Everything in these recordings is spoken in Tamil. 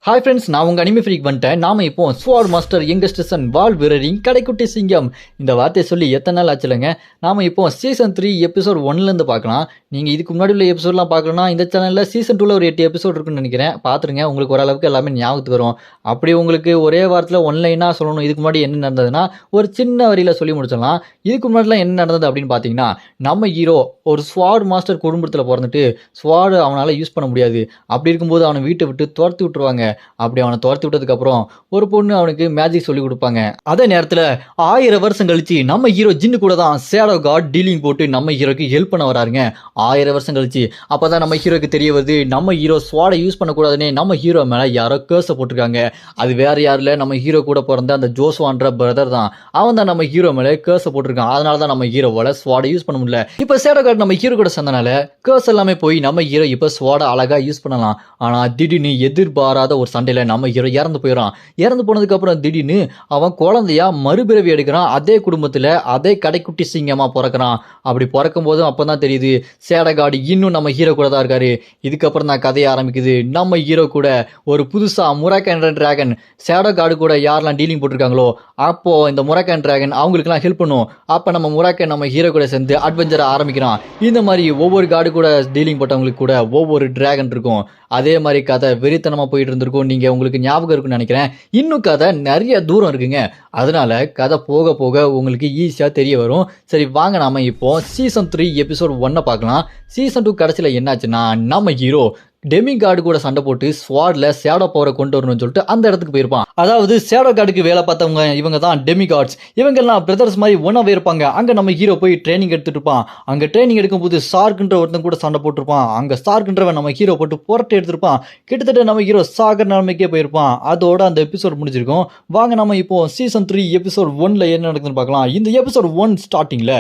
ஹாய் ஃப்ரெண்ட்ஸ், நான் உங்கள் அனிமி ஃப்ரீக் வந்துட்டேன். நாம இப்போ ஸ்வாட் மாஸ்டர் யங்கஸ்ட் சன் வால் வீரரின் கடைக்குட்டி சிங்கம் இந்த வார்த்தையை சொல்லி எத்தனை நாள் ஆச்சுலங்க. நாம இப்போ சீசன் 3 எபிசோட் 1லேருந்து பார்க்கலாம். நீங்கள் இதுக்கு முன்னாடி உள்ள எபிசோட்லாம் பார்க்கணும்னா இந்த சேனலில் சீசன் 2ல் ஒரு 8 எபிசோட் இருக்குன்னு நினைக்கிறேன். பார்த்துருங்க, உங்களுக்கு ஓரளவுக்கு எல்லாமே ஞாபகத்துக்கு வரும். அப்படி உங்களுக்கு ஒரே வாரத்தில் ஒன்லைனாக சொல்லணும் இதுக்கு முன்னாடி என்ன நடந்ததுன்னா ஒரு சின்ன வரியில் சொல்லி முடிச்சிடலாம். இதுக்கு முன்னாடிலாம் என்ன நடந்தது அப்படின்னு பார்த்தீங்கன்னா, நம்ம ஹீரோ ஒரு ஸ்வாட் மாஸ்டர் குடும்பத்தில் பிறந்துட்டு ஸ்வாடு அவனால் யூஸ் பண்ண முடியாது. அப்படி இருக்கும்போது அவனை வீட்டை விட்டு துரத்தி விட்டுருவாங்க. அப்படி அவனை துரத்தி விட்டதுக்கு அப்புறம் ஒரு பொண்ணு அவனுக்கு மேஜிக் சொல்லி கொடுப்பாங்க. அதே நேரத்தில் 1000 வருஷம் கழிச்சு நம்ம ஹீரோ ஜின்னு கூட தான் ஷேடோ காட் டீலிங் போட்டு நம்ம ஹீரோக்கு ஹெல்ப் பண்ண வராருங்க. 1000 வருஷம் கழிச்சு அப்பதான் நம்ம ஹீரோக்கு தெரிய வருது நம்ம ஹீரோ ஸ்வாடை யூஸ் பண்ணக்கூடாதுன்னு நம்ம ஹீரோ மேல யாரோ கேர்ஸை போட்டிருக்காங்க. அது வேற யாருல நம்ம ஹீரோ கூட பிறந்த அந்த ஜோஸ்வான்ற பிரதர் தான். அவன் தான் நம்ம ஹீரோ மேல கேர்ஸை போட்டிருக்கான். அதனால தான் நம்ம ஹீரோவால ஸ்வாடை யூஸ் பண்ண முடியல. இப்ப ஷேடோ காட் நம்ம ஹீரோ கூட சேர்ந்தனால கேர்ஸ் எல்லாமே போய் நம்ம ஹீரோ இப்ப ஸ்வாடை அழகா யூஸ் பண்ணலாம். ஆனா திடீர்னு எதிர்பாராத ஒரு சண்டையில நம்ம ஹீரோ இறந்து போயிடறான். இறந்து போனதுக்கு அப்புறம் திடீர்னு அவன் குழந்தையா மறுபிறவி எடுக்கிறான். அதே குடும்பத்துல அதே கடைக்குட்டி சிங்கமா பிறக்கிறான். அப்படி பிறக்கும் போதும் அப்பதான் தெரியுது ஷேடோ காட் இன்னும் நம்ம ஹீரோ கூட தான் இருக்காரு. இதுக்கப்புறம் தான் கதையை ஆரம்பிக்குது. நம்ம ஹீரோ கூட ஒரு புதுசா முராக்கன் டிராகன் ஷேடோ காடு கூட யாரெல்லாம் டீலிங் போட்டிருக்காங்களோ அப்போ இந்த முராக்கன் டிராகன் அவங்களுக்குலாம் ஹெல்ப் பண்ணும். அப்ப நம்ம முராக்கன் நம்ம ஹீரோ கூட சேர்ந்து அட்வென்ச்சரை ஆரம்பிக்கிறான். இந்த மாதிரி ஒவ்வொரு காடு கூட டீலிங் போட்டவங்களுக்கு கூட ஒவ்வொரு டிராகன் இருக்கும். அதே மாதிரி கதை வெறித்தனமா போயிட்டு இருந்திருக்கும். நீங்க உங்களுக்கு ஞாபகம் இருக்குன்னு நினைக்கிறேன். இன்னும் கதை நிறைய தூரம் இருக்குங்க. அதனால கதை போக போக உங்களுக்கு ஈஸியா தெரிய வரும். சரி வாங்க, நாம இப்போ சீசன் 3 எபிசோட் 1 பார்க்கலாம். சீசன் 2 கடைசியில் என்னாச்சுன்னா நம்ம ஹீரோ டெமி கார்டு கூட சண்டை போட்டு ஸ்வாட்ல ஷேடோ பவரை கொண்டு வரணும்னு சொல்லிட்டு அந்த இடத்துக்கு போயிருப்பான். அதாவது ஷேடோ கார்டுக்கு வேலை பார்த்தவங்க இவங்க தான் டெமி கார்ட்ஸ். இவங்கெல்லாம் பிரதர்ஸ் மாதிரி ஒன்னாவே இருப்பாங்க. அங்க நம்ம ஹீரோ போய் ட்ரைனிங் எடுத்துட்டு இருப்பான். அங்க ட்ரைனிங் எடுக்கும்போது ஷார்க்ன்ற ஒருத்தன் கூட சண்டை போட்டிருப்பான். அங்க ஷார்க்ன்றவன் நம்ம ஹீரோ போட்டு புரட்டை எடுத்திருப்பான். கிட்டத்தட்ட நம்ம ஹீரோ சாகர் நிலைமைக்கே போயிருப்பான். அதோட அந்த எபிசோட் முடிஞ்சிருக்கும். வாங்க நம்ம இப்போ சீசன் 3 எபிசோட் 1ல என்ன நடக்குதுன்னு பார்க்கலாம். இந்த எபிசோட் 1 ஸ்டார்டிங்ல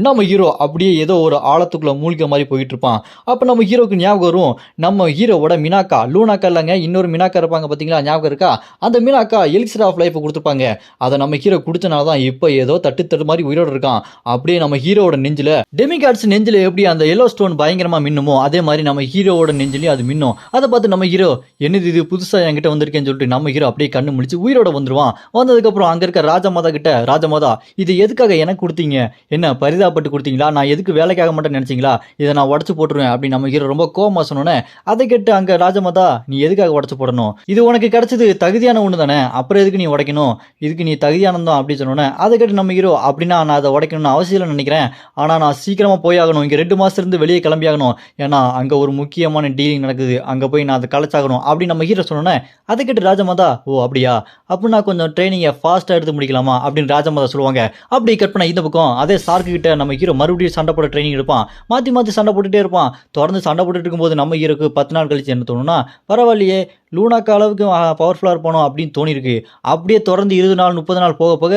நம்ம ஹீரோ அப்படியே ஏதோ ஒரு ஆழத்துக்குள்ள மூழ்க மாதிரி போயிட்டு இருப்பான். அப்ப நம்ம ஹீரோக்கு ஞாபகம் வரும் நம்ம ஹீரோவோட மினாக்கா, லூனாக்கா இல்லைங்க, இன்னொரு மினாக்கா இருப்பாங்க பார்த்தீங்களா, ஞாபகம் இருக்கா? அந்த மினாக்கா எலிக்சர் ஆஃப் லைஃப் கொடுத்துருப்பாங்க. அதை நம்ம ஹீரோ குடிச்சனால தான் இப்போ ஏதோ தட்டு மாதிரி உயிரோடு இருக்கான். அப்படியே நம்ம ஹீரோவோட நெஞ்சில் டெமிகார்ட்ஸ் நெஞ்சில் எப்படி அந்த எல்லோ ஸ்டோன் பயங்கரமா மின்னுமோ அதே மாதிரி நம்ம ஹீரோவோட நெஞ்சிலையும் அது மின்னும். அதை பார்த்து நம்ம ஹீரோ என்னது இது புதுசா என்கிட்ட வந்திருக்கேன்னு சொல்லிட்டு நம்ம ஹீரோ அப்படியே கண்ணு முடிச்சு உயிரோட வந்துருவான். வந்ததுக்கப்புறம் அங்க இருக்க ராஜமாதா கிட்ட, ராஜமாதா இது எதுக்காக எனக்கு கொடுத்தீங்க? என்ன பரிதாபப்பட்டு கொடுத்தீங்களா? நான் எதுக்கு வேலைக்காக மட்டும் நினைச்சீங்களா? இதை நான் உடச்சு போட்டுருவேன் அப்படின்னு நம்ம ஹீரோ ரொம்ப கோவமா சொன்னோன்னே, அதை கேட்டு அங்க ராஜமாதா நீ எதுக்காக உடச்சு போடணும்? இது உனக்கு கிடைச்சது தகுதியான ஒண்ணு தானே, அப்புறம் எதுக்கு நீ உடைக்கணும்? இதுக்கு நீ தகுதியானதான் அப்படின்னு சொன்னோன்னே, அதை கேட்டு நம்ம ஹீரோ அப்படின்னா நான் அதை உடைக்கணும்னு அவசியம் நினைக்கிறேன். ஆனா நான் சீக்கிரமா போய் ஆகணும். இங்க 2 மாசத்துல இருந்து வெளியே கிளம்பி ஆகணும். ஏன்னா அங்க ஒரு முக்கியமான டீலிங் நடக்குது. அங்க போய் நான் அதை கலைச்சாகணும் அப்படின்னு நம்ம ஹீரோ சொன்னோன்னே, அதை கேட்டு ராஜமாதா ஓ அப்படியா, அப்படின்னா கொஞ்சம் ட்ரைனிங்கை ஃபாஸ்டா எடுத்து முடிக்கலாமா அப்படின்னு ராஜமாதா சொல்லுவாங்க. அப்படி கட் பண்ண இந்த பக்கம் அதே சார்க்கு கிட்ட நம்ம ஹீரோ மறுபடியும் சண்டை போட ட்ரைனிங் எடுப்பான். மாத்தி சண்டை போட்டுட்டே இருப்பான். தொடர்ந்து சண்டை போட்டுட்டு இருக்கும்போது நம்ம ஹீரோக்கு 10 நாள் கழிச்சு என்ன தோணும்னா, பரவாயில்லையே லூனாக்கா அளவுக்கு பவர்ஃபுல்லாக இருப்பானோ அப்படின்னு தோணிருக்கு. அப்படியே தொடர்ந்து 20 நாள் 30 நாள் போக போக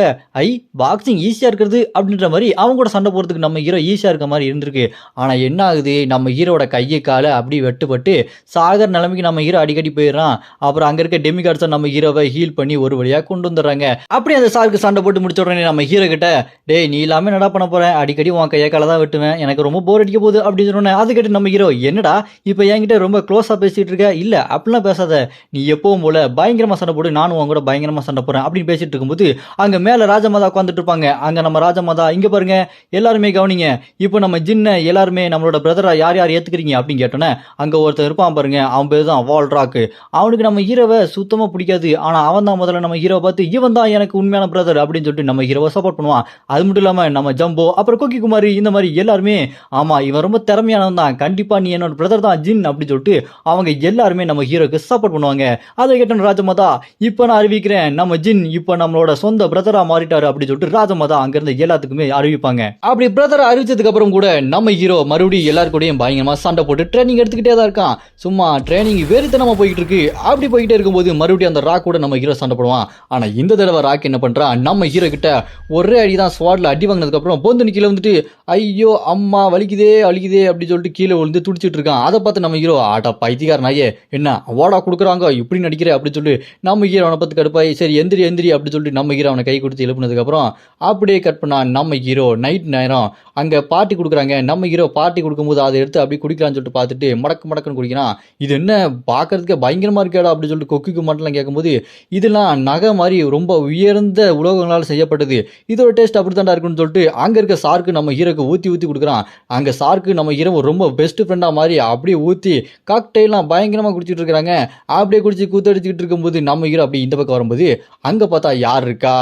பாக்ஸிங் ஈஸியாக இருக்கிறது அப்படின்ற மாதிரி அவங்க கூட சண்டை போடுறதுக்கு நம்ம ஹீரோ ஈஸியாக இருக்க மாதிரி இருந்திருக்கு. ஆனால் என்ன ஆகுது, நம்ம ஹீரோட கையை காலை அப்படி வெட்டுப்பட்டு சாகர் நிலைமைக்கு நம்ம ஹீரோ அடிக்கடி போயிடுறான். அப்புறம் அங்கே இருக்க டெமிகார்ட்ஸை நம்ம ஹீரோவை ஹீல் பண்ணி ஒரு வழியாக கொண்டு வந்துடுறாங்க. அப்படி அந்த சாருக்கு சண்டை போட்டு முடிச்ச உடனே நம்ம ஹீரோ கிட்ட, டேய் நீ எல்லாமே நடா பண்ண போறேன், அடிக்கடி உன் கையை காலை தான் வெட்டுவேன், எனக்கு ரொம்ப போர் அடிக்க போகுது அப்படின்னு சொன்னேன். அது கேட்டு நம்ம ஹீரோ என்னடா இப்போ என்கிட்ட ரொம்ப க்ளோஸாக பேசிட்டு இருக்க? இல்லை அப்படிலாம் பேசாத, நீ எப்பவும் போல பயங்கரமா சண்டை போடு, நானும் அவங்க கூட பயங்கரமா சண்டை போறேன் அப்படின்னு பேசிட்டு இருக்கும்போது அங்க மேல ராஜமாதா உட்காந்துட்டு இருப்பாங்க. அங்க நம்ம ராஜமாதா இங்க பாருங்க எல்லாருமே கவனிங்க, இப்போ நம்ம ஜின்ன எல்லாருமே நம்மளோட பிரதரா யார் யார் ஏத்துக்கிறீங்க அப்படின்னு கேட்டோன்னே, அங்க ஒருத்தர் இருப்பான் பாருங்க, அவன் பேர் தான் வால்ராக். அவனுக்கு நம்ம ஹீரோவை சுத்தமா பிடிக்காது. ஆனா அவன் தான் முதல்ல நம்ம ஹீரோவை பார்த்து இவன் தான் எனக்கு உண்மையான பிரதர் அப்படின்னு சொல்லிட்டு நம்ம ஹீரோவை சப்போர்ட் பண்ணுவான். அது மட்டும் இல்லாம நம்ம ஜம்போ அப்புறம் கோக்கி குமாரி இந்த மாதிரி எல்லாருமே ஆமா இவன் ரொம்ப திறமையானவன் தான், கண்டிப்பா நீ என்னோட பிரதர் தான் ஜின் அப்படின்னு சொல்லிட்டு அவங்க எல்லாருமே நம்ம ஹீரோக்கு சப்போர்ட் பண்ணுவாங்க. அதை கேட்ட ராஜமாதா இப்ப நான் அறிவிக்கிறேன், நம்ம ஜின் இப்ப நம்மளோட சொந்த பிரதரா மாறிட்டாரு அப்படின்னு சொல்லிட்டு ராஜமாதா அங்க இருந்து எல்லாத்துக்குமே அறிவிப்பாங்க. அப்படி பிரதரா அறிவிச்சதுக்கு அப்புறம் கூட நம்ம ஹீரோ மறுபடியும் எல்லாருக்கூடயும் பயங்கரமா சண்டை போட்டு ட்ரைனிங் எடுத்துக்கிட்டே தான் இருக்கான். சும்மா ட்ரைனிங் வெறித்தனமா போயிட்டு இருக்கு. அப்படி போயிட்டே இருக்கும்போது மறுபடியும் அந்த ராக் கூட நம்ம ஹீரோ சண்டை போடுவான். ஆனா இந்த தடவை ராக் என்ன பண்றான், நம்ம ஹீரோ கிட்ட ஒரே அடிதான் ஸ்வாட்ல அடி வாங்கினதுக்கு அப்புறம் பொந்து கீழே வந்துட்டு ஐயோ அம்மா வலிக்குதே அழிக்குதே அப்படின்னு சொல்லிட்டு கீழே விழுந்து துடிச்சிட்டு இருக்கான். அதை பார்த்து நம்ம ஹீரோ ஆட்டா பைத்தியக்காரனாயே என்ன அவார்டா கொடுக்குற கொடுக்குறாங்க, இப்படி நடிக்கிற அப்படின்னு சொல்லிட்டு நம்ம ஹீரோ அவனை பார்த்து கடுப்பாயி சரி எந்திரி எந்திரி அப்படின்னு சொல்லிட்டு நம்ம ஹீரோ அவனை கை கொடுத்து எழுப்புனதுக்கப்புறம் அப்படியே கட் பண்ணா நம்ம ஹீரோ நைட் நேரம் அங்கே பார்ட்டி கொடுக்குறாங்க. நம்ம ஹீரோ பார்ட்டி கொடுக்கும்போது அதை எடுத்து அப்படி குடிக்கலான்னு சொல்லிட்டு பார்த்துட்டு மடக்குன்னு குடிக்கிறான். இது என்ன பார்க்கறதுக்கு பயங்கரமாக இருக்கேடா அப்படின்னு சொல்லிட்டு கொக்கிக்கு மட்டும் கேட்கும்போது இதெல்லாம் நகை மாதிரி ரொம்ப உயர்ந்த உலோகங்களால் செய்யப்பட்டது, இதோட டேஸ்ட் அப்படி தாண்டா இருக்குன்னு சொல்லிட்டு அங்கே இருக்க சாருக்கு நம்ம ஹீரோக்கு ஊற்றி கொடுக்குறான். அங்கே சாருக்கு நம்ம ஹீரோ ரொம்ப பெஸ்ட் ஃப்ரெண்டாக மாதிரி அப்படியே ஊற்றி காக்டெயிலாம் பயங்கரமாக குடிச்சிட்டு இருக்கிறாங்க. அப்படியே குடிச்சு கூத்தடிச்சுக்கிட்டு இருக்கும்போது நம்ம ஹீரோ அப்படி இந்த பக்கம் வரும்போது அங்கே பார்த்தா யார் இருக்கா,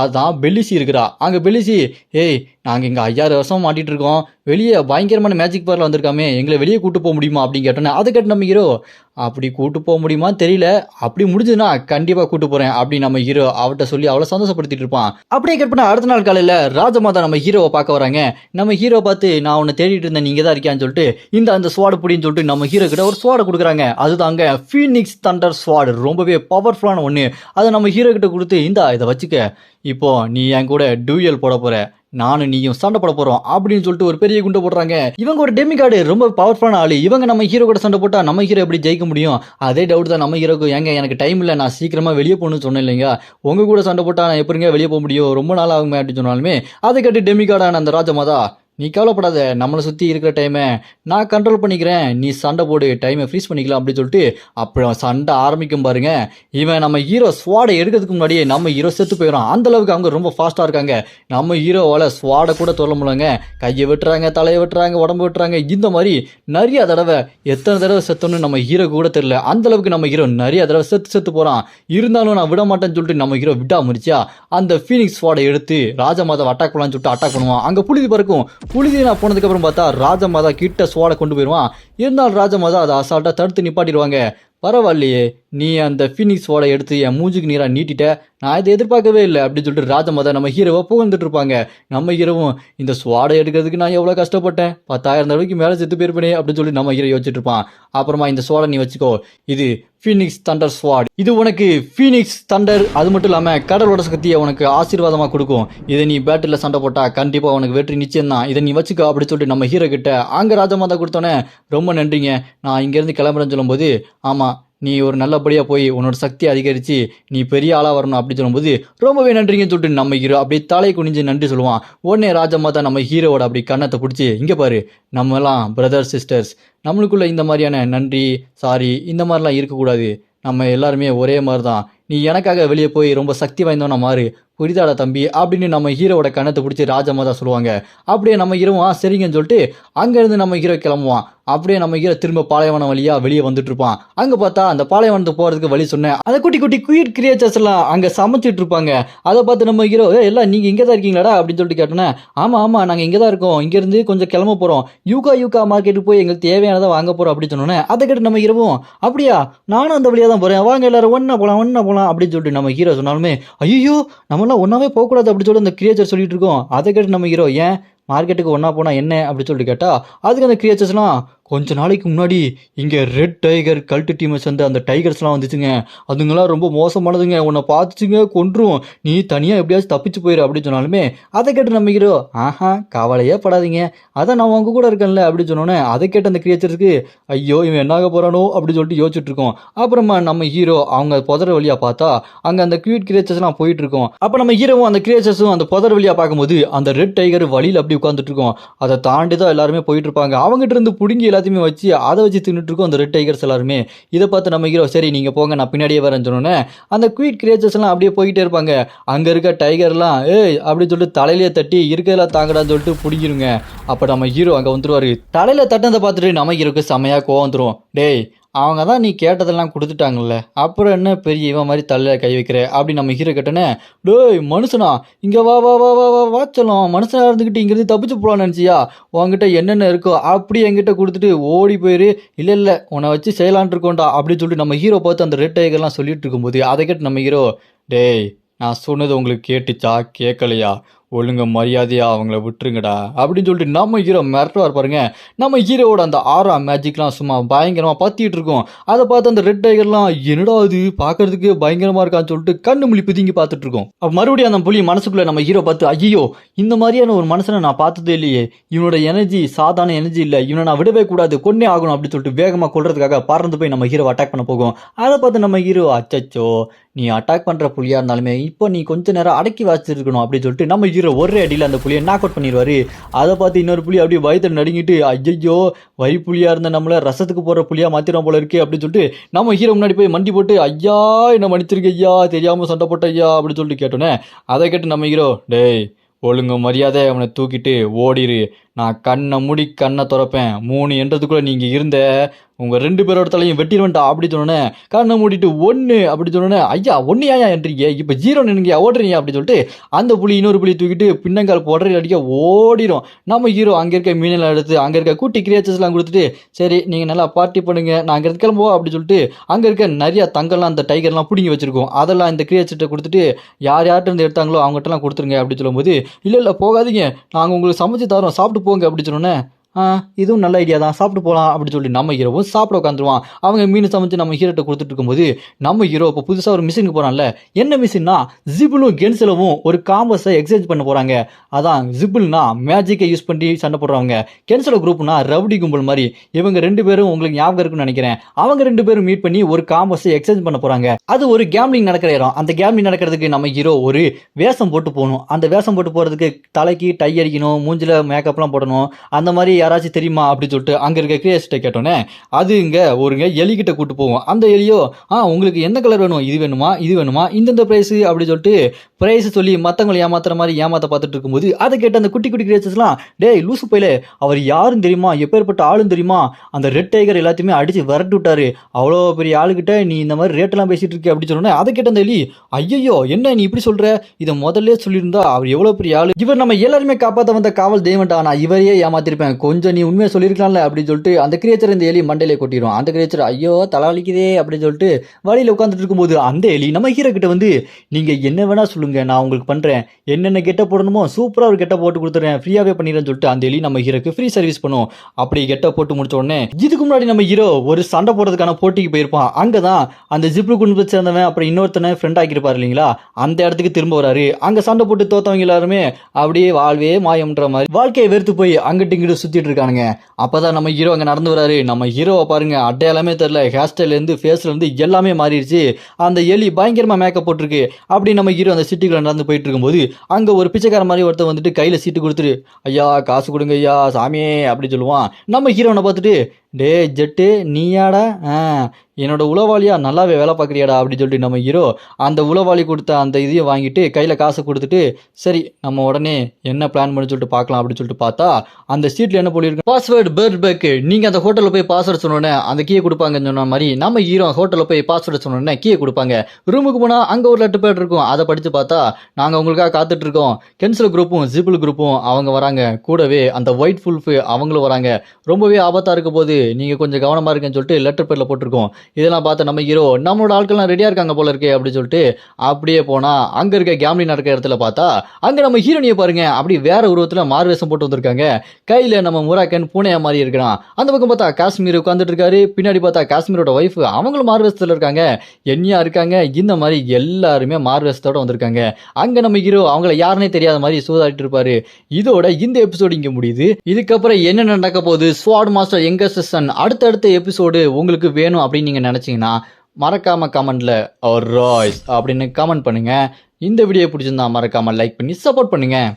அதான் பெல்லிசி இருக்கிறா. அங்கே பெல்லிசி ஏய் நாங்கள் இங்கே 5000 வருஷம் மாட்டிகிட்டு இருக்கோம், வெளியே பயங்கரமான மேஜிக் பவரில் வந்திருக்காமே, எங்களை வெளியே கூட்டு போக முடியுமா அப்படின்னு கேட்டோன்னே அதை கேட்டு நம்ம ஹீரோ அப்படி கூட்டு போக முடியுமான்னு தெரியல, அப்படி முடிஞ்சதுன்னா கண்டிப்பாக கூட்டு போகிறேன் அப்படின்னு நம்ம ஹீரோ அவட்ட சொல்லி அவளை சந்தோஷப்படுத்திட்டு இருப்பான். அப்படியே கட் பண்ண அடுத்த நாள் காலையில் ராஜமாதா நம்ம ஹீரோவை பார்க்க வராங்க. நம்ம ஹீரோ பார்த்து நான் உன்னை தேடிட்டு இருந்தேன், நீங்கள் தான் இருக்கியான்னு சொல்லிட்டு அந்த ஸ்வாடு புடின்னு சொல்லிட்டு நம்ம ஹீரோ கிட்ட ஒரு ஸ்வாடை கொடுக்குறாங்க. அதுதாங்க ஃபீனிக்ஸ் தண்டர் ஸ்வாடு, ரொம்பவே பவர்ஃபுல்லான ஒன்று. அதை நம்ம ஹீரோ கிட்ட கொடுத்து இதை வச்சுக்க, இப்போ நீ என் கூட டூயல் போட போற, நானும் நீயும் சண்டை போட போறோம் அப்படின்னு சொல்லிட்டு ஒரு பெரிய குண்டை போடுறாங்க. இவங்க ஒரு டெமிகார்டு, ரொம்ப பவர்ஃபுல்லான ஆளு. இவங்க நம்ம ஹீரோ கூட சண்டை போட்டா நம்ம ஹீரோ எப்படி ஜெயிக்க முடியும்? அதே டவுட் தான் நம்ம ஹீரோக்கு. ஏங்க எனக்கு டைம் இல்லை, நான் சீக்கிரமா வெளியே போகணும்னு சொன்னேன் இல்லைங்க, உங்க கூட சண்டை போட்டா நான் எப்படிங்க வெளியே போக முடியும், ரொம்ப நாள் ஆகுமே அப்படின்னு சொன்னாலுமே அதை கேட்டு டெமிகார்டான அந்த ராஜமாதா நீ கவலைப்படாத, நம்மளை சுற்றி இருக்கிற டைமை நான் கண்ட்ரோல் பண்ணிக்கிறேன், நீ சண்டை போடு, டைமை ஃப்ரீஸ் பண்ணிக்கலாம் அப்படின்னு சொல்லிட்டு அப்புறம் சண்டை ஆரம்பிக்கும் பாருங்க. இவன் நம்ம ஹீரோ ஸ்வாடை எடுக்கிறதுக்கு முன்னாடியே நம்ம ஹீரோ செத்து போயிடும். அந்த அளவுக்கு அவங்க ரொம்ப ஃபாஸ்ட்டாக இருக்காங்க. நம்ம ஹீரோவால் ஸ்வாடை கூட சொல்ல முடியலங்க, கையை வெட்டுறாங்க, தலையை வெட்டுறாங்க, உடம்பு வெட்டுறாங்க, இந்த மாதிரி நிறைய தடவை எத்தனை தடவை செத்தோன்னு நம்ம ஹீரோ கூட தெரியல. அந்த அளவுக்கு நம்ம ஹீரோ நிறைய தடவை செத்து போகிறான். இருந்தாலும் நான் விட மாட்டேன்னு சொல்லிட்டு நம்ம ஹீரோ விட்டா முடிச்சா அந்த ஃபீனிக்ஸ் ஸ்வாடை எடுத்து ராஜமாதாவை அட்டாக் பண்ணலான்னு சொல்லிட்டு அட்டாக் பண்ணுவான். அங்கே புழுதி பறக்கும். புழுதி நான் போனதுக்கப்புறம் பார்த்தா ராஜமாதா கிட்ட ஸ்வாடை கொண்டு போயிடுவான். இருந்தாலும் ராஜமாதா அதை அசால்ட்டாக தடுத்து நிப்பாட்டிடுவாங்க. பரவாயில்லையே, நீ அந்த ஃபீனிக்ஸ் ஸ்வாடை எடுத்து என் மூஞ்சுக்கு நீராக நீட்டிட்ட, நான் இதை எதிர்பார்க்கவே இல்லை அப்படின்னு சொல்லிட்டு ராஜமாதா நம்ம ஹீரோவை புகழ்ந்துட்டு இருப்பாங்க. நம்ம ஹீரோவும் இந்த ஸ்வாடை எடுக்கிறதுக்கு நான் எவ்வளோ கஷ்டப்பட்டேன், 10,000 தடவைக்கு மேலே செத்து போயிருப்பேனே அப்படின்னு சொல்லி நம்ம ஹீரோ யோசிச்சுட்டு இருப்பான். அப்புறமா இந்த ஸ்வாடை நீ வச்சுக்கோ, இது ஃபீனிக்ஸ் தண்டர் ஸ்வாட், இது உனக்கு ஃபீனிக்ஸ் தண்டர், அது மட்டும் இல்லாமல் கடலோட சக்தியை உனக்கு ஆசீர்வாதமாக கொடுக்கும், இதை நீ பேட்டில் சண்டை போட்டால் கண்டிப்பாக உனக்கு வெற்றி நிச்சயம் தான், இதை நீ வச்சுக்கோ அப்படின்னு சொல்லிட்டு நம்ம ஹீரோ கிட்ட அங்கே ராஜமாதா கொடுத்தோன்னே ரொம்ப நன்றிங்க, நான் இங்கேருந்து கிளம்புறேன்னு சொல்லும்போது ஆமாம் நீ ஒரு நல்லபடியாக போய் உன்னோட சக்தி அதிகரித்து நீ பெரிய ஆளாக வரணும் அப்படின்னு சொல்லும்போது ரொம்பவே நன்றிங்கன்னு சொல்லிட்டு நம்ம ஹீரோ அப்படி தலை குனிஞ்சு நன்றி சொல்லுவான். உடனே ராஜமாதா நம்ம ஹீரோவோட அப்படி கன்னத்தை பிடிச்சி இங்கே பாரு, நம்மலாம் பிரதர்ஸ் சிஸ்டர்ஸ், நம்மளுக்குள்ள இந்த மாதிரியான நன்றி சாரி இந்த மாதிரிலாம் இருக்கக்கூடாது, நம்ம எல்லாருமே ஒரே மாதிரி தான், நீ எனக்காக வெளியே போய் ரொம்ப சக்தி வாய்ந்தவனா மாறு, புரிதாடா தம்பி அப்படின்னு நம்ம ஹீரோவோட கண்ணத்தை பிடிச்சி ராஜமாதா சொல்லுவாங்க. அப்படியே நம்ம ஹீரோவா சரிங்கன்னு சொல்லிட்டு அங்கேருந்து நம்ம ஹீரோ கிளம்புவான். அப்படியே நம்ம ஹீரோ திரும்ப பாலைவனம் வழியாக வெளியே வந்துட்டு இருப்பான். அங்கே பார்த்தா அந்த பாலைவனத்துக்கு போகிறதுக்கு வழி சொன்னேன், அந்த குட்டி குட்டி குயிட் கிரியேச்சர்ஸ் எல்லாம் அங்கே சமைச்சிட்டு இருப்பாங்க. அதை பார்த்து நம்ம ஹீரோ எல்லாம் நீங்கள் இங்கே தான் இருக்கீங்களாடா அப்படின்னு சொல்லிட்டு கேட்டோன்னே ஆமாம் நாங்கள் இங்கே தான் இருக்கோம், இங்கேருந்து கொஞ்சம் கிளம்ப போகிறோம், யூகா மார்க்கெட்டுக்கு போய் எங்களுக்கு தேவையானதை வாங்க போகிறோம் அப்படின்னு சொன்னோன்னே அதை கேட்டு நம்ம ஹீரோவும் அப்படியா நானும் அந்த வழியாக தான் போகிறேன், வாங்க எல்லாரும் ஒன்றா போகலாம் அப்படின்னு சொல்லிட்டு நம்ம ஹீரோ சொன்னாலுமே ஐயோ நம்மளாம் ஒன்றாவே போகக்கூடாது அப்படின்னு சொல்லி அந்த கிரியேச்சர் சொல்லிட்டு இருக்கோம். அதை கேட்டு நம்ம ஹீரோ ஏன் மார்க்கெட்டுக்கு ஒன்றா போனால் என்ன அப்படின்னு சொல்லிட்டு கேட்டால் அதுக்கு அந்த கிரியேச்சர்ஸ்லாம் கொஞ்ச நாளைக்கு முன்னாடி இங்கே ரெட் டைகர் கல்ட்டு டீமர்ஸ் வந்து அந்த டைகர்ஸ்லாம் வந்துச்சுங்க, அதுங்களாம் ரொம்ப மோசமானதுங்க, உன்னை பார்த்துச்சுங்க கொன்றும், நீ தனியாக எப்படியாச்சும் தப்பிச்சு போயிரு அப்படின்னு சொன்னாலுமே அதை கேட்டு நம்ம ஹீரோ கவலையே படாதீங்க, அதான் நான் உங்க கூட இருக்கேன்ல அப்படின்னு சொன்னோன்னே அதை கேட்டு அந்த கிரியேச்சர்ஸ்க்கு ஐயோ இவன் என்னாக போகிறானோ அப்படின்னு சொல்லிட்டு யோசிச்சுட்டு இருக்கோம். அப்புறமா நம்ம ஹீரோ அவங்க புதற வழியாக பார்த்தா அங்கே அந்த கியூட் கிரியேச்சர்ஸ்லாம் போயிட்டு இருக்கோம். அப்போ நம்ம ஹீரோவும் அந்த கிரியேச்சர்ஸும் அந்த புதற வழியாக பார்க்கும்போது அந்த ரெட் டைகர் வழியில் அப்படி உட்காந்துட்டு இருக்கோம். அதை தாண்டி தான் எல்லாருமே போயிட்டு இருப்பாங்க. அவங்ககிட்ட இருந்து பிடுங்கி எல்லாத்தையுமே வச்சு அதை வச்சு தின்னுட்டு இருக்கோம் அந்த ரெட் டைகர்ஸ் எல்லாருமே. இதை பார்த்து நம்ம ஹீரோ சரி நீங்கள் போங்க நான் பின்னாடியே வரேன்னு சொன்னோன்னே அந்த குயிட் கிரியேச்சர்ஸ் எல்லாம் அப்படியே போய்கிட்டே இருப்பாங்க. அங்கே இருக்க டைகர்லாம் அப்படின்னு சொல்லிட்டு தலையிலே தட்டி இருக்கிறதெல்லாம் தாங்கடான்னு சொல்லிட்டு பிடிங்கிருங்க. அப்போ நம்ம ஹீரோ அங்கே வந்துருவாரு. தலையில் தட்டினதை பார்த்துட்டு நம்ம ஹீரோக்கு செமையாக கோவம் வந்துடும். டேய் அவங்க தான் நீ கேட்டதெல்லாம் கொடுத்துட்டாங்கல்ல, அப்புறம் என்ன பெரிய இவன் மாதிரி தலையில் கை வைக்கிற அப்படின்னு நம்ம ஹீரோ கேட்டனே டேய் மனுஷனா இங்கே வா வா வா வா வா வாச்சலாம், மனுஷனாக இருந்துக்கிட்டு இங்கேருந்து தப்பிச்சு போகலான்னு நினச்சியா, உங்ககிட்ட என்னென்ன இருக்கோ அப்படி என்கிட்ட கொடுத்துட்டு ஓடி போயிரு, இல்லை உன்னை வச்சு செய்யலான் இருக்கோண்டா அப்படின்னு சொல்லிட்டு நம்ம ஹீரோ பார்த்து அந்த ரெட் டைகர்லாம் சொல்லிட்டு இருக்கும்போது அதை கேட்டு நம்ம ஹீரோ டேய் நான் சொன்னது உங்களுக்கு கேட்டுச்சா கேட்கலையா, ஒழுங்க மரியாதையா அவங்கள விட்டுருங்கடா அப்படின்னு சொல்லிட்டு நம்ம ஹீரோ மிரட்டுவார் பாருங்க. நம்ம ஹீரோவோட அந்த ஆரா மேஜிக்லாம் சும்மா பயங்கரமா பத்திட்டு இருக்கும். அதை பார்த்து அந்த ரெட் டைகர்லாம் என்னடா இது பார்க்கறதுக்கு பயங்கரமா இருக்கான்னு சொல்லிட்டு கண்ணு முழி பிதுங்கி பார்த்துட்டு இருக்கோம். அப்ப மறுபடியும் அந்த புலி மனசுக்குள்ள நம்ம ஹீரோ பார்த்து ஐயோ இந்த மாதிரியான ஒரு மனுஷனை நான் பார்த்ததே இல்லையே, இவனோட எனர்ஜி சாதாரண எனர்ஜி இல்லை, இவனை நான் விடவே கூடாது கொன்னே ஆகணும் அப்படின்னு சொல்லிட்டு வேகமாக கொள்றதுக்காக பறந்து போய் நம்ம ஹீரோ அட்டாக் பண்ண போகும். அதை பார்த்து நம்ம ஹீரோ அச்சச்சோ நீ அட்டாக் பண்ற புலியா இருந்தாலுமே இப்போ நீ கொஞ்ச நேரம் அடக்கி வச்சிருக்கணும் அப்படின்னு சொல்லிட்டு நம்ம ஹீரோ ஒரே அடியில் அந்த புலியை நாக் அவுட் பண்ணிடுவாரு. அதை பார்த்து இன்னொரு புலி அப்படியே பயத்தில் நடுங்கிட்டு ஐயோ வரி புலியா இருந்த நம்மள ரசத்துக்கு போற புலியா மாத்திரம் போல இருக்கே அப்படின்னு சொல்லிட்டு நம்ம ஹீரோ முன்னாடி போய் மண்டி போட்டு ஐயா என்ன மன்னிச்சிருக்க ஐயா தெரியாம சண்டை போட்ட ஐயா அப்படின்னு சொல்லிட்டு கேட்டோன்னே அதை கேட்டு நம்ம ஹீரோ டேய் ஒழுங்கு மரியாதை அவனை தூக்கிட்டு ஓடிரு, நான் கண்ணை மூடி கண்ணை திறப்பேன் 3 என்றதுக்குள்ள நீங்க இருந்த உங்கள் 2 பேரோட தலையும் வெட்டிடுவேன்டா அப்படி சொன்னோன்னே கண்ணை மூடிட்டு 1 அப்படி சொன்னோன்னே ஐயா 1 ஏன் என்றீங்க இப்போ 0 நினைங்க ஓடுறீங்க அப்படி சொல்லிட்டு அந்த புலி இன்னொரு புலி தூக்கிட்டு பின்னங்கால் போடுற அடிக்க ஓடிடும். நம்ம ஹீரோ அங்கே இருக்க மீனெல்லாம் எடுத்து அங்கே இருக்க குட்டி கிரியேச்சர்ஸ்லாம் கொடுத்துட்டு சரி நீங்கள் நல்லா பார்ட்டி பண்ணுங்க நான் அங்கே கிளம்புவோம் அப்படி சொல்லிட்டு அங்கே இருக்க நிறைய தங்கெல்லாம் அந்த டைகர்லாம் பிடிங்கி வச்சிருக்கோம் அதெல்லாம் இந்த கிரியேச்சர்கிட்ட கொடுத்துட்டு யார் யார்கிட்ட இருந்து எடுத்தாங்களோ அவங்ககிட்டலாம் கொடுத்துருங்க அப்படி சொல்லும்போது இல்லை போகாதீங்க நாங்கள் உங்களுக்கு சமைச்சு தரோம் சாப்பிட்டு போங்க அப்படி சொன்னோன்னே இதுவும் நல்ல ஐடியா தான் சாப்பிட்டு போகலாம் அப்படின்னு சொல்லி நம்ம ஹீரோவும் சாப்பிட உட்காந்துருவான். அவங்க மீன் சமைச்சு நம்ம ஹீரோட்ட கொடுத்துட்டு இருக்கும்போது நம்ம ஹீரோ இப்போ புதுசாக ஒரு மிஷினுக்கு போகிறான்ல, என்ன மிஷின்னா ஜிபிளும் கென்சிலவும் ஒரு காம்பஸை எக்ஸ்சேஞ்ச் பண்ண போகிறாங்க. அதான் ஜிபிள்னா மேஜிக்கை யூஸ் பண்ணி சண்டை போடுறவங்க, கென்சிலோ குரூப்னா ரவுடி கும்பல் மாதிரி. இவங்க 2 பேரும் உங்களுக்கு ஞாபகம் இருக்குன்னு நினைக்கிறேன். அவங்க 2 பேரும் மீட் பண்ணி ஒரு காம்பஸை எக்ஸ்சேஞ்ச் பண்ண போகிறாங்க. அது ஒரு கேம்லிங் நடக்கிற இடம். அந்த கேம்லிங் நடக்கிறதுக்கு நம்ம ஹீரோ ஒரு வேஷம் போட்டு போகணும். அந்த வேஷம் போட்டு போகிறதுக்கு தலைக்கு டை அடிக்கணும், மூஞ்சில் மேக்கப்லாம் போடணும். அந்த மாதிரி யாராச்சும் தெரியுமா அப்படி சொல்லிட்டு அங்கே இருக்க கிரியேஸ்ட்டை கேட்டோன்னே அது இங்கே ஒருங்க எலிகிட்ட கூட்டு போவோம். அந்த எலியோ உங்களுக்கு என்ன கலர் வேணும், இது வேணுமா இது வேணுமா இந்தந்த ப்ரைஸு அப்படி சொல்லிட்டு ப்ரைஸ் சொல்லி மற்றவங்களை ஏமாத்துற மாதிரி ஏமாத்த பார்த்துட்டு இருக்கும்போது அதை கேட்டு அந்த குட்டி குட்டி கிரியேச்சர்ஸ்லாம் டேய் லூசு பையில அவர் யாரும் தெரியுமா எப்பேற்பட்ட ஆளும் தெரியுமா, அந்த ரெட் டைகர் எல்லாத்தையுமே அடித்து விரட்டி விட்டாரு, அவ்வளோ பெரிய ஆளுகிட்ட நீ இந்த மாதிரி ரேட்டெல்லாம் பேசிட்டு இருக்க அப்படி சொன்னோன்னே அதை கேட்ட அந்த எலி ஐயோ என்ன நீ இப்படி சொல்கிற, இதை முதல்ல சொல்லியிருந்தா அவர் எவ்வளோ பெரிய ஆளு, இவர் நம்ம எல்லாருமே காப்பாற்ற வந்த காவல் தெய்வம்டா, நான் இவரையே ஏமாத்திருப்பேன், கொஞ்சம் நீ உண்மையை சொல்லியிருக்கலாம்ல அப்படின்னு சொல்லிட்டு அந்த கிரியேச்சர் இந்த எலி மண்டையிலே கொட்டிடும். அந்த கிரியேச்சர் ஐயோ தலைவலிக்குதே அப்படின்னு சொல்லிட்டு வழியில் உட்காந்துட்டு இருக்கும்போது அந்த எலி நம்ம ஹீரோ கிட்ட வந்து நீங்கள் என்ன வேணா சொல்லுங்க நான் உங்களுக்கு பண்ணுறேன், என்னென்ன கெட்ட போடணுமோ சூப்பராக ஒரு கெட்ட போட்டு கொடுத்துறேன் ஃப்ரீயாகவே பண்ணிடுறேன்னு சொல்லிட்டு அந்த எலி நம்ம ஹீரோக்கு ஃப்ரீ சர்வீஸ் பண்ணும். அப்படி கெட்ட போட்டு முடிச்ச உடனே இதுக்கு முன்னாடி நம்ம ஹீரோ ஒரு சண்டை போடுறதுக்கான போட்டிக்கு போயிருப்பான். அங்கே தான் அந்த ஜிப்ரு குடும்பத்தை சேர்ந்தவன் அப்புறம் இன்னொருத்தனை ஃப்ரெண்ட் ஆக்கியிருப்பார் இல்லைங்களா, அந்த இடத்துக்கு திரும்ப வராரு. அங்கே சண்டை போட்டு தோத்தவங்க எல்லாருமே அப்படியே வாழ்வே மாயம்ன்ற மாதிரி வாழ்க்கையை வெறுத்து போய் அங்கிட்டு இங்கிட்டு சுற்றிட்டு இருக்கானுங்க. அப்பதான் நம்ம ஹீரோ அங்கே நடந்து வராரு. நம்ம ஹீரோவை பாருங்க அடையாளமே தெரியல, ஹேர் ஸ்டைலேருந்து ஃபேஸ்லேருந்து எல்லாமே மாறிடுச்சு. அந்த எலி பயங்கரமாக மேக்கப் போட்டிருக்கு. அப்படி நம்ம ஹீரோ அந்த சிட்டிக்குள்ள நடந்து போயிட்டு இருக்கும்போது அங்கே ஒரு பிச்சைக்கார மாதிரி ஒருத்தர் வந்துட்டு கையில் சீட்டு கொடுத்துட்டு ஐயா காசு கொடுங்க ஐயா சாமியே அப்படி சொல்லுவான். நம்ம ஹீரோனை பார்த்துட்டு டே ஜெட்டு நீயாடா என்னோட உளவாளியா நல்லாவே வேலை பார்க்குறியாடா அப்படின்னு சொல்லிட்டு நம்ம ஹீரோ அந்த உளவாளி கொடுத்த அந்த இதையும் வாங்கிட்டு கையில் காசை கொடுத்துட்டு சரி நம்ம உடனே என்ன பிளான் பண்ணி சொல்லிட்டு பார்க்கலாம் அப்படின்னு சொல்லிட்டு பார்த்தா அந்த சீட்டில் என்ன போலிருக்கு பாஸ்வேர்டு பேர்ட் பேக்கு. நீங்கள் அந்த ஹோட்டலில் போய் பாஸ்வேர்டு சொன்னோன்னே அந்த கீயை கொடுப்பாங்கன்னு சொன்ன மாதிரி நம்ம ஹீரோ ஹோட்டலில் போய் பாஸ்வேர்டு சொன்னோன்னே கீயை கொடுப்பாங்க. ரூமுக்கு போனால் அங்கே ஒரு லெட்டர் பேட் இருக்கும். அதை படித்து பார்த்தா நாங்கள் உங்களுக்காக காத்துட்டு இருக்கோம், கென்சில் குரூப்பும் ஜிபிள் குரூப்பும் அவங்க வராங்க, கூடவே அந்த ஒயிட் ஃபுல்ஃபு அவங்களும் வராங்க, ரொம்பவே ஆபத்தாக இருக்க போது நீங்கள் கொஞ்சம் கவனமாக இருக்குன்னு சொல்லிட்டு லெட்டர் பேரில் போட்டிருக்கோம். இதெல்லாம் பார்த்து நம்ம ஹீரோ நம்மளோட ஆட்கள்லாம் ரெடியாக இருக்காங்க போல இருக்கே அப்படின்னு சொல்லிட்டு அப்படியே போனால் அங்கே இருக்க கேம்லிங் நடக்கிற இடத்துல பார்த்தா அங்கே நம்ம ஹீரோனியை பாருங்க அப்படி வேற உருவத்தில் மார்வேஷம் போட்டு வந்திருக்காங்க. கையில் நம்ம முராக்கன் பூனையா மாதிரி இருக்கிறான். அந்த பக்கம் பார்த்தா காஷ்மீர் உட்காந்துட்டு இருக்காரு. பின்னாடி பார்த்தா காஷ்மீரோட ஒய்ஃப் அவங்களும் மார்வேஷத்தில் இருக்காங்க, எண்ணியா இருக்காங்க. இந்த மாதிரி எல்லாருமே மார்வேஷத்தோட வந்திருக்காங்க. அங்கே நம்ம ஹீரோ அவங்கள யாருன்னே தெரியாத மாதிரி சூதாடிட்டு இருப்பாரு. இதோட இந்த எபிசோடு இங்கே முடியுது. இதுக்கப்புறம் என்ன நடக்க போகுது, ஸ்வாட் மாஸ்டர் யங்கஸ்ட் சன் அடுத்தடுத்த எபிசோடு உங்களுக்கு வேணும் அப்படின்னு நீங்கள் நினச்சிங்கன்னா மறக்காமல் கமெண்டில் அவர் ராய்ஸ் அப்படின்னு கமெண்ட் பண்ணுங்கள். இந்த வீடியோ பிடிச்சிருந்தா மறக்காமல் லைக் பண்ணி சப்போர்ட் பண்ணுங்கள்.